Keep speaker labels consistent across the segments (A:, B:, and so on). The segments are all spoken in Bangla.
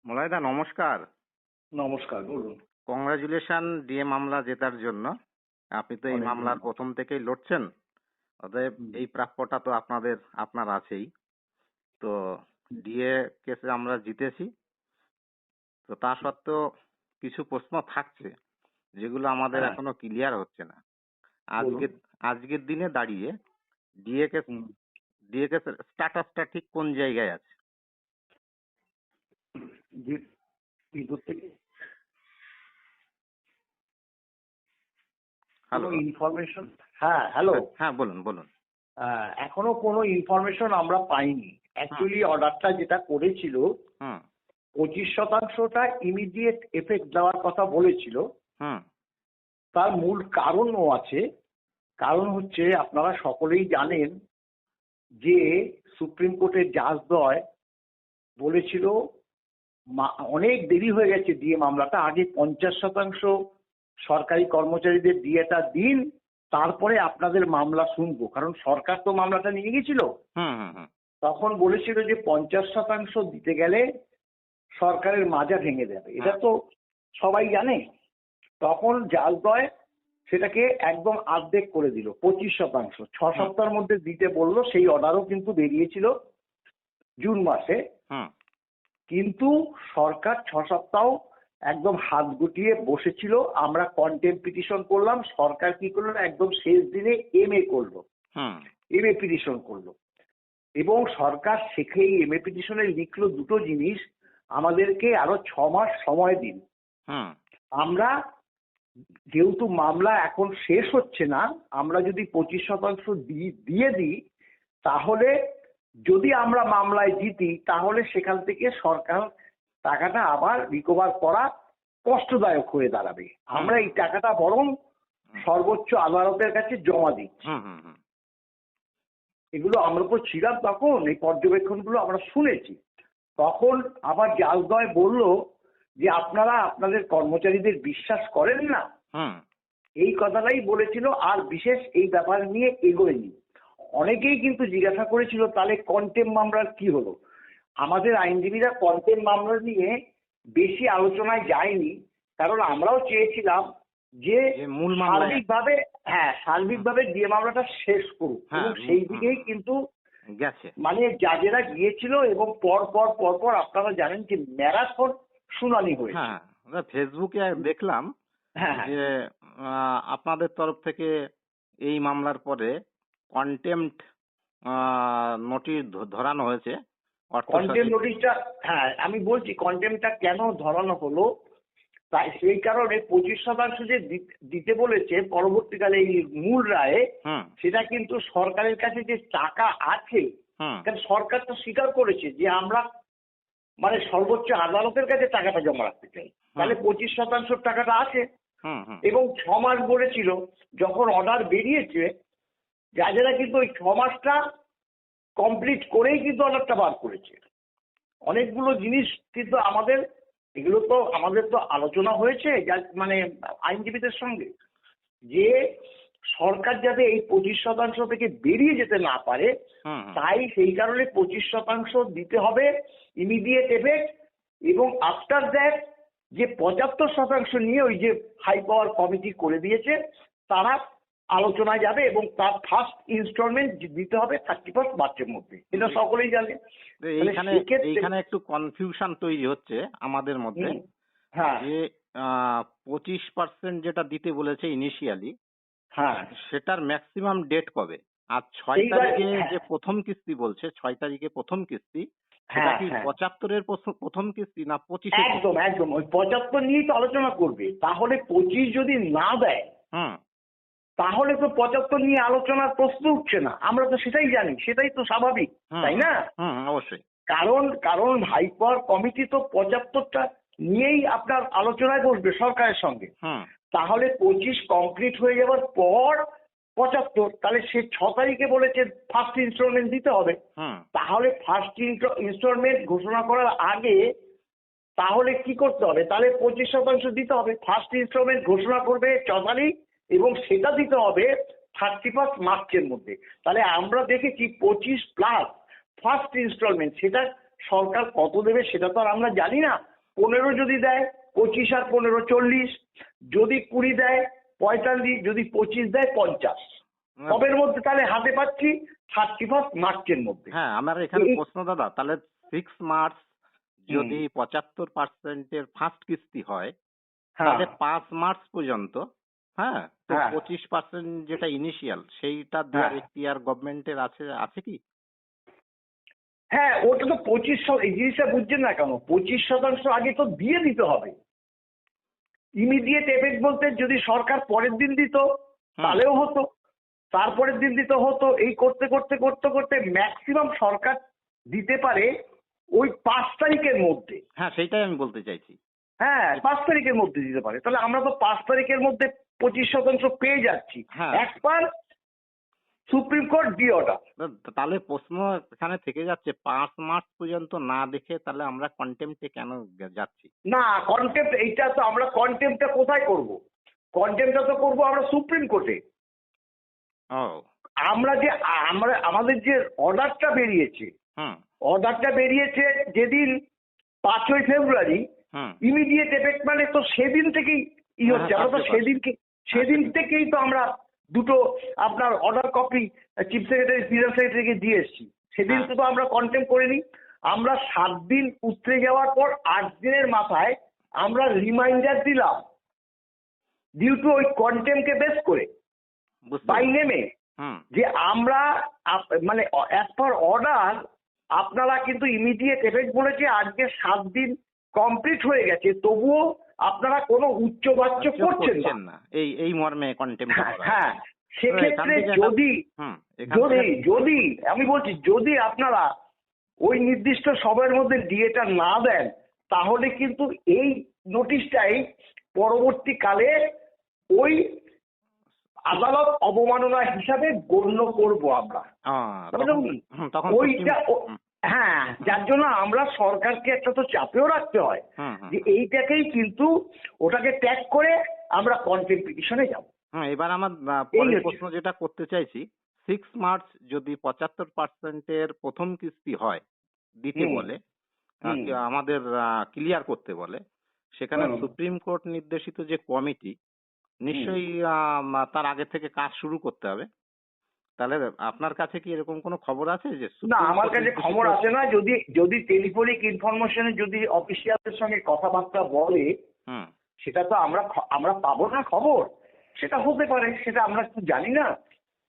A: মলয়দা নমস্কার।
B: নমস্কার, বলুন।
A: কংগ্রাচুলেশন ডিএ মামলা জেতার জন্য। আপনি তো এই
B: অনেক
A: মামলার
B: ধন্যবাদ।
A: প্রথম থেকেই লড়ছেন, অতএব এই প্রাপ্যটা তো আপনার আছেই। তো ডিএ কেসে আমরা জিতেছি, তো তা সত্ত্বেও কিছু প্রশ্ন থাকছে যেগুলো আমাদের
B: হ্যাঁ,
A: এখনো ক্লিয়ার হচ্ছে না।
B: বলুন।
A: আজকের দিনে দাঁড়িয়ে ডিএ কেস
B: হুম,
A: ডিএ কেসের স্ট্যাটাসটা ঠিক কোন জায়গায় আছে?
B: যে- ভিতর থেকে কোনো
A: হ্যালো।
B: ইনফরমেশন। হ্যাঁ, হ্যালো।
A: হ্যাঁ, বলুন বলুন।
B: এখনো কোনো ইনফরমেশন আমরা পাইনি।
A: হুম
B: অ্যাকচুয়ালি অর্ডারটা যেটা করেছিল,
A: হুম
B: 25% ইমিডিয়েট এফেক্ট দেওয়ার কথা বলেছিল।
A: হুম
B: তার মূল কারণও আছে। কারণ হচ্ছে, আপনারা সকলেই জানেন যে সুপ্রিম কোর্টের জাজদ্বয় বলেছিল অনেক দেরি হয়ে গেছে ডিএ মামলাটা, আগে 50% সরকারি কর্মচারীদের ডিএটা দিন, তারপরে আপনাদের মামলা শুনবো। কারণ সরকার তো মামলাটা নিয়ে গেছিল।
A: হুম হুম হুম
B: তখন বলেছিল যে 50% দিতে গেলে সরকারের মাজা ভেঙে যাবে, এটা তো সবাই জানে। তখন জাজদ্বয় সেটাকে একদম অর্ধেক করে দিল, 25%, 6 সপ্তাহের মধ্যে দিতে বললো। সেই অর্ডারও কিন্তু বেরিয়েছিল জুন মাসে।
A: হুম
B: কিন্তু সরকার 6 সপ্তাহ একদম হাত গুটিয়ে বসেছিল। আমরা কন্টেম্প পিটিশন করলাম, সরকার কি করলো, একদম শেষ দিনে এমএ করলো,
A: হুম
B: এমএ পিটিশন করলো। এবং সরকার সেখানেই এমএ পিটিশনে লিখলো দুটো জিনিস: আমাদেরকে আরো 6 মাস সময় দিন।
A: হুম
B: আমরা যেহেতু মামলা এখন শেষ হচ্ছে না, আমরা যদি 25% দিয়ে দিই, তাহলে যদি আমরা মামলায় জিতি, তাহলে সেখান থেকে সরকার টাকাটা আবার রিকভার করা কষ্টদায়ক হয়ে দাঁড়াবে। আমরা এই টাকাটা বরং সর্বোচ্চ আদালতের কাছে জমা দিচ্ছি।
A: হুম হুম হুম
B: এগুলো আমরা তো ছিলাম তখন, এই পর্যবেক্ষণগুলো আমরা শুনেছি। তখন আবার জাজদ্বয় বলল যে আপনারা আপনাদের কর্মচারীদের বিশ্বাস করেন না,
A: হুম
B: এই কথাটাই বলেছিল। আর বিশেষ এই ব্যাপার নিয়ে এগোয়নি। অনেকেই কিন্তু জিজ্ঞাসা করেছিল তাহলে কন্টেম্প মামলার কি হলো। আমাদের আইনজীবীরা কন্টেম্প মামলা নিয়ে বেশি আলোচনায় যায়নি, কারণ আমরাও চেয়েছিলাম যে
A: মূল মামলায়
B: সার্বিকভাবে ডিএ মামলাটা শেষ করুক। এবং সেই দিকেই কিন্তু
A: গেছে।
B: মানে জাজেরা গিয়েছিল, এবং পর আপনারা জানেন যে ম্যারাথন শুনানি হয়েছে।
A: হ্যাঁ, ফেসবুকে দেখলাম
B: হ্যাঁ, হ্যাঁ।
A: যে আপনাদের তরফ থেকে এই মামলার পরে কন্টেম্পট নোটিশ ধরানো হয়েছে।
B: কন্টেম্প নোটিশটা, হ্যাঁ আমি বলছি কন্টেম্পটা কেন ধরানো হলো। তাই সেই কারণে 25% যে দিতে বলেছে পরবর্তীকালে এই মূল রায়ে,
A: হুম
B: সেটা কিন্তু সরকারের কাছে যে টাকা আছে,
A: হুম
B: কারণ সরকার তো স্বীকার করেছে যে আমরা মানে সর্বোচ্চ আদালতের কাছে টাকাটা জমা রাখতে চাই, তাহলে 25% টাকাটা আছে।
A: হুম হুম
B: এবং 6 মাস বলেছিল। যখন অর্ডার বেরিয়েছে, যারা কিন্তু ওই 6 মাসটা কমপ্লিট করেই কিন্তু অর্ডারটা বার করেছে। অনেকগুলো জিনিস কিন্তু আমাদের তো আলোচনা হয়েছে মানে আইনজীবীদের সঙ্গে, যে সরকার যাতে এই 25% থেকে বেরিয়ে যেতে না পারে,
A: হুম হুম
B: তাই সেই কারণে 25% দিতে হবে ইমিডিয়েট এফেক্ট। এবং আফটার দ্যাট যে 75% নিয়ে ওই যে হাই পাওয়ার কমিটি করে দিয়েছে, তারা আলোচনায় যাবে এবং তার ফার্স্ট ইনস্টলমেন্ট দিতে হবে 31 মার্চের মধ্যে। এটা সকলেই জানে।
A: তো এইখানে একটু কনফিউশন তৈরি হচ্ছে আমাদের মধ্যে
B: হ্যাঁ,
A: যে 25% যেটা দিতে বলেছে ইনিশিয়ালি,
B: হ্যাঁ,
A: সেটার ম্যাক্সিমাম ডেট কবে? আর 6
B: এইবার
A: তারিখে
B: হ্যাঁ,
A: যে প্রথম কিস্তি বলছে, 6 তারিখে প্রথম কিস্তি, সেটা
B: হ্যাঁ,
A: কি
B: হ্যাঁ,
A: 75-এর প্রথম কিস্তি না 25-এর?
B: একদম একদম ওই 75 নিয়েই তো আলোচনা করবে। তাহলে 25 যদি না দেয়,
A: হুম
B: তাহলে তো 75 নিয়ে আলোচনার প্রশ্ন উঠছে না। আমরা তো সেটাই জানি, সেটাই তো স্বাভাবিক,
A: হুম
B: তাই না?
A: হুম অবশ্যই।
B: কারণ কারণ হাই পাওয়ার কমিটি তো 75টা নিয়েই আপনার আলোচনায় বসবে সরকারের সঙ্গে।
A: হুম
B: তাহলে 25 কমপ্লিট হয়ে যাওয়ার পর 75, তাহলে সে 6 তারিখে বলেছে ফার্স্ট ইনস্টলমেন্ট দিতে হবে।
A: হুম
B: তাহলে ফার্স্ট ইনস্টলমেন্ট ঘোষণা করার আগে তাহলে কি করতে হবে? তাহলে 25% দিতে হবে। ফার্স্ট ইনস্টলমেন্ট ঘোষণা করবে 6 তারিখ, এবং সেটা দিতে হবে 31 মার্চের মধ্যে। তাহলে আমরা দেখেছি 25 প্লাস ফার্স্ট ইনস্টলমেন্ট, সেটা সরকার কত দেবে সেটা তো আর আমরা জানি না। 15 যদি দেয়, 25 আর 15 40, যদি 20 দেয় 45, যদি 25 দেয় 50। কবের মধ্যে তাহলে হাতে পাচ্ছি? 31 মার্চের মধ্যে।
A: হ্যাঁ, আমার এখানে
B: এই-
A: প্রশ্ন দাদা, তাহলে 6 মার্চ যদি 75%-এর ফার্স্ট কিস্তি হয়,
B: হ্যাঁ
A: তাহলে 5 মার্চ পর্যন্ত, হ্যাঁ, তো
B: হ্যাঁ
A: 25% যেটা ইনিশিয়াল সেইটা দেওয়ার
B: হ্যাঁ
A: এখতিয়ার গভর্নমেন্টের আছে কি?
B: হ্যাঁ, ওটা তো 25, এই জিনিসটা বুঝছেন না কেন? 25% আগে তো দিয়ে দিতে হবে। ইমিডিয়েট এফেক্ট বলতে যদি সরকার পরের দিন দিত তাহলেও হতো, তারপরের দিন দিতে হতো। এই করতে করতে করতে করতে ম্যাক্সিমাম সরকার দিতে পারে ওই 5 তারিখের মধ্যে।
A: হ্যাঁ, সেইটাই আমি বলতে চাইছি।
B: হ্যাঁ, 5 তারিখের মধ্যে দিতে পারে। তাহলে আমরা তো 5 তারিখের মধ্যে 25% পেয়ে যাচ্ছি।
A: হ্যাঁ।
B: একবার সুপ্রিম কোর্ট দিয়ে অর্ডার।
A: তাহলে প্রশ্ন এখানে থেকে যাচ্ছে, 5 মার্চ পর্যন্ত না দেখে তাহলে আমরা কন্টেম্পটে কেন যাচ্ছি?
B: না, কন্টেম্প্ট, এইটা তো আমরা কন্টেম্পটা কোথায় করব? কন্টেম্পটা তো করব আমরা সুপ্রিম কোর্টে।
A: ও।
B: আমরা যে আমাদের যে অর্ডারটা বেরিয়েছে,
A: হুম।
B: অর্ডারটা বেরিয়েছে যেদিন 5ই ফেব্রুয়ারি,
A: হুম।
B: ইমিডিয়েট এফেক্ট মানে তো সেদিন থেকেই হচ্ছে। আমরা তো সেদিন থেকেই তো আমরা দুটো আপনার order copy chief secretary, principal সেক্রেটারিকে দিয়ে এসেছি। সেদিন
A: হ্যাঁ।
B: তো আমরা কন্টেম্প করিনি। আমরা 7 দিন উতরে যাওয়ার পর 8 দিনের মাথায় আমরা রিমাইন্ডার দিলাম ডিউ টু ওই কন্টেম্পকে বেস করে
A: বুঝতে
B: বাই
A: পেরেছি।
B: নেমে,
A: হুম।
B: যে আমরা মানে অ্যাজ পার অর্ডার আপনারা কিন্তু ইমিডিয়েট এফেক্ট বলেছে আজকে 7 দিন কমপ্লিট হয়ে গেছে, তবুও আপনারা কোনো উচ্চবাচ্য করছেন না।
A: এই মর্মে কন্টেম্পট
B: হ্যাঁ,
A: করা।
B: হ্যাঁ, সেক্ষেত্রে
A: যদি
B: যদি আমি বলছি যদি আপনারা ওই নির্দিষ্ট সময়ের মধ্যে ডিএটা না দেন, তাহলে কিন্তু এই নোটিশটাই পরবর্তীকালে ওই আদালত অবমাননা হিসাবে গণ্য করব আমরা।
A: তখন
B: ওইটা হ্যাঁ, যার জন্য আমরা সরকারকে একটা তো চাপেও রাখতে হয় যে এইটাকেই কিন্তু ওটাকে ট্যাগ করে আমরা কন্টেম্প পিটিশনে যাব।
A: এবার আমার প্রশ্ন যেটা করতে চাইছি, 6 মার্চ যদি 75%-এর প্রথম কিস্তি হয়, দিতে বলে, আমাদের ক্লিয়ার করতে বলে, সেখানে সুপ্রিম কোর্ট নির্দেশিত যে কমিটি নিশ্চয়ই তার আগে থেকে কাজ শুরু করতে হবে। তাহলে আপনার কাছে কি এরকম কোনো খবর আছে যে?
B: না, আমার কাছে খবর আছে না। যদি টেলিফোনিক ইনফরমেশনে যদি অফিসিয়ালদের সঙ্গে কথাবার্তা বলে, সেটা তো আমরা পাবো না খবর। সেটা হতে পারে, সেটা আমরা একটু জানি না।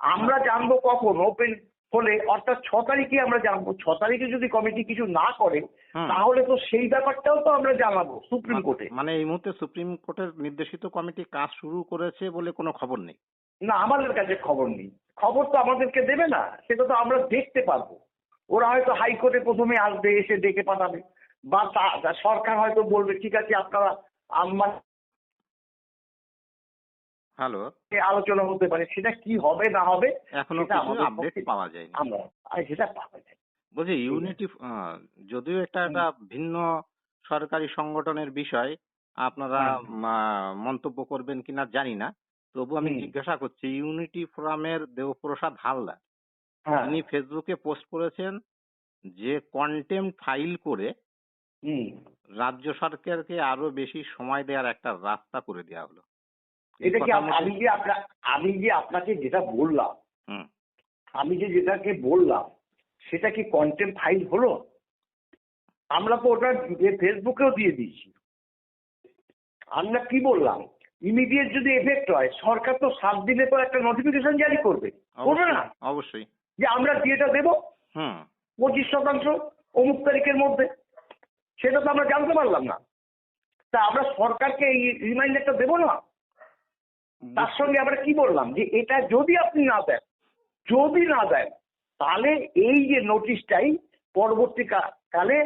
B: আমরা জানবো কখন? ওপেন হলে, অর্থাৎ 6 তারিখে আমরা জানবো। 6 তারিখে যদি কমিটি কিছু না করে, তাহলে তো সেই ব্যাপারটাও তো আমরা জানাবো সুপ্রিম কোর্টে।
A: মানে এই মুহূর্তে সুপ্রিম কোর্টের নির্দেশিত কমিটি কাজ শুরু করেছে বলে কোনো খবর নেই?
B: না, আমাদের কাছে খবর নেই। খবর তো আমাদেরকে দেবে না, সেটা তো আমরা দেখতে পারবো। ওরা হয়তো হাইকোর্টে প্রথমে আসবে, এসে ডেকে পাঠাবে, বা সরকার হয়তো বলবে ঠিক আছে আপনারা
A: হ্যালো,
B: আলোচনা হতে পারে। সেটা কি হবে না হবে
A: এখনো কিছু আপডেট পাওয়া যায়নি।
B: আমরা সেটা পাওয়া যায়।
A: বলছি ইউনিটি, যদিও একটা ভিন্ন সরকারি সংগঠনের বিষয়, আপনারা মন্তব্য করবেন কিনা জানি না, তবু আমি জিজ্ঞাসা করছি, ইউনিটি ফোরামের দেবপ্রসাদ হালদার, তিনি ফেসবুকে পোস্ট করেছেন যে কন্টেম্পট ফাইল করে রাজ্য সরকারকে আরো বেশি সময় দেওয়ার একটা রাস্তা করে দেওয়া হলো।
B: এটা কি আমি যে আপনাকে যেটা বললাম, যেটাকে বললাম সেটা কি কন্টেম্পট ফাইল হলো? আমরা তো ওটা ফেসবুকেও দিয়ে দিয়েছি। আমরা কি বললাম, ইমিডিয়েট যদি এফেক্ট হয়, সরকার তো 7 দিনের পর একটা নোটিফিকেশন জারি করবে না?
A: অবশ্যই,
B: যে আমরা যেটা দেবো 25% অমুক তারিখের মধ্যে। সেটা তো আমরা জানতে পারলাম না। তা আমরা সরকারকে এই রিমাইন্ডারটা দেবো না? তার সঙ্গে আমরা কি বললাম যে এটা যদি আপনি না দেন, তাহলে এই যে নোটিশটাই পরবর্তীকালে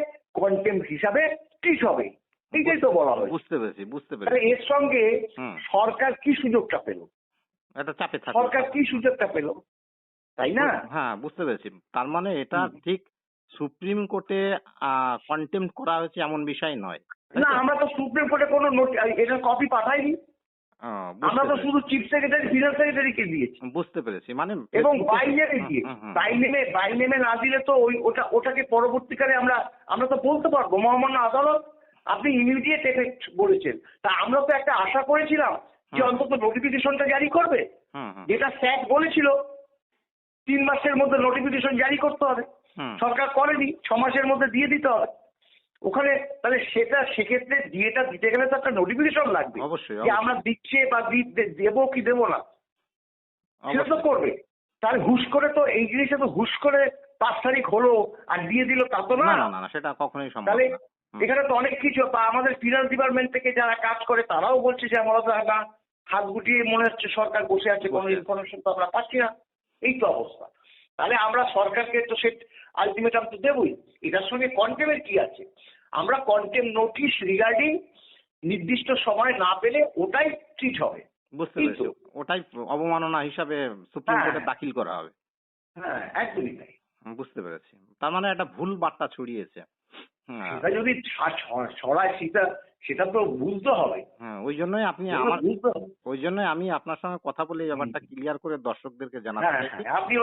B: কন্টেম্পট হিসাবে ট্রিট হবে। এইটাই তো বলা হয়েছে।
A: বুঝতে পেরেছি।
B: এর সঙ্গে সরকার কি সুযোগটা পেল? সরকার কি সুযোগটা পেল, তাই না?
A: হ্যাঁ, বুঝতে পেরেছি। তার মানে এটা ঠিক সুপ্রিম কোর্টে কন্টেম্পট করা হয়েছে এমন বিষয় নয়।
B: না, আমরা তো সুপ্রিম কোর্টে কোনো এটার কপি পাঠাইনি। আমরা তো শুধু চিফ সেক্রেটারি, প্রিন্সিপাল সেক্রেটারিকে দিয়েছি।
A: বুঝতে পেরেছি। মানে
B: এবং বাইনেমে দিয়েছি। বাইনেমে না দিলে তো ওটাকে পরবর্তীকালে আমরা তো বলতে পারবো মহামান্য আদালত আপনি ইমিডিয়েট এফেক্ট বলেছেন। তা আমরা তো একটা আশা করেছিলাম যে অন্তত নোটিফিকেশনটা জারি করবে,
A: হুম হুম
B: যেটা স্যাট বলেছিল 3 মাসের মধ্যে নোটিফিকেশন জারি করতে হবে।
A: হুম
B: সরকার করেনি, 6 মাসের মধ্যে দিয়ে দিতে হবে ওখানে। তাহলে সেক্ষেত্রে ডিএটা দিতে গেলে তো একটা নোটিফিকেশন লাগবে
A: অবশ্যই
B: যে আমরা দিচ্ছে বা দেবো কি দেবো না, সেটা তো
A: অবশ্যই
B: করবে। তাহলে হুশ করে তো এই জিনিসটা তো হুশ করে 5 তারিখ হলো আর দিয়ে দিল তা তো
A: না
B: না।
A: না না না, সেটা কখনোই সম্ভব
B: তাহলে
A: না। হুম,
B: এখানে তো অনেক কিছু, বা আমাদের ফিনান্স ডিপার্টমেন্ট থেকে যারা কাজ করে তারাও বলছে যে আমরা তো না, হাত গুটিয়ে মনে হচ্ছে সরকার বসে আছে, কোনো
A: বসে আছে।
B: ইনফরমেশন তো আমরা পাচ্ছি না। এই তো অবস্থা। তাহলে আমরা সরকারকে তো সে আলটিমেটাম তো দেবই। এটার সঙ্গে কন্টেমের কি আছে? আমরা কন্টেম নোটিশ রিগার্ডিং নির্দিষ্ট সময় না পেলে ওটাই ট্রিট হবে।
A: বুঝতে
B: এই
A: পেরেছি,
B: তো।
A: ওটাই অবমাননা হিসাবে সুপ্রিম
B: হ্যাঁ
A: কোর্টে দাখিল করা হবে।
B: হ্যাঁ, একদমই তাই।
A: বুঝতে পেরেছি, তার মানে একটা ভুল বার্তা ছড়িয়েছে। হ্যাঁ
B: সেটা যদি ছড়ায় সেটা তো বুঝতে হবে।
A: হ্যাঁ, ওই জন্যই আপনি
B: সেটা
A: আমার
B: বুঝতে হবে।
A: ওই জন্যই আমি আপনার সঙ্গে কথা বলে এই
B: হুম।
A: ব্যাপারটা ক্লিয়ার করে দর্শকদেরকে জানাতে
B: হ্যাঁ
A: চাইছি।
B: হ্যাঁ, আপনি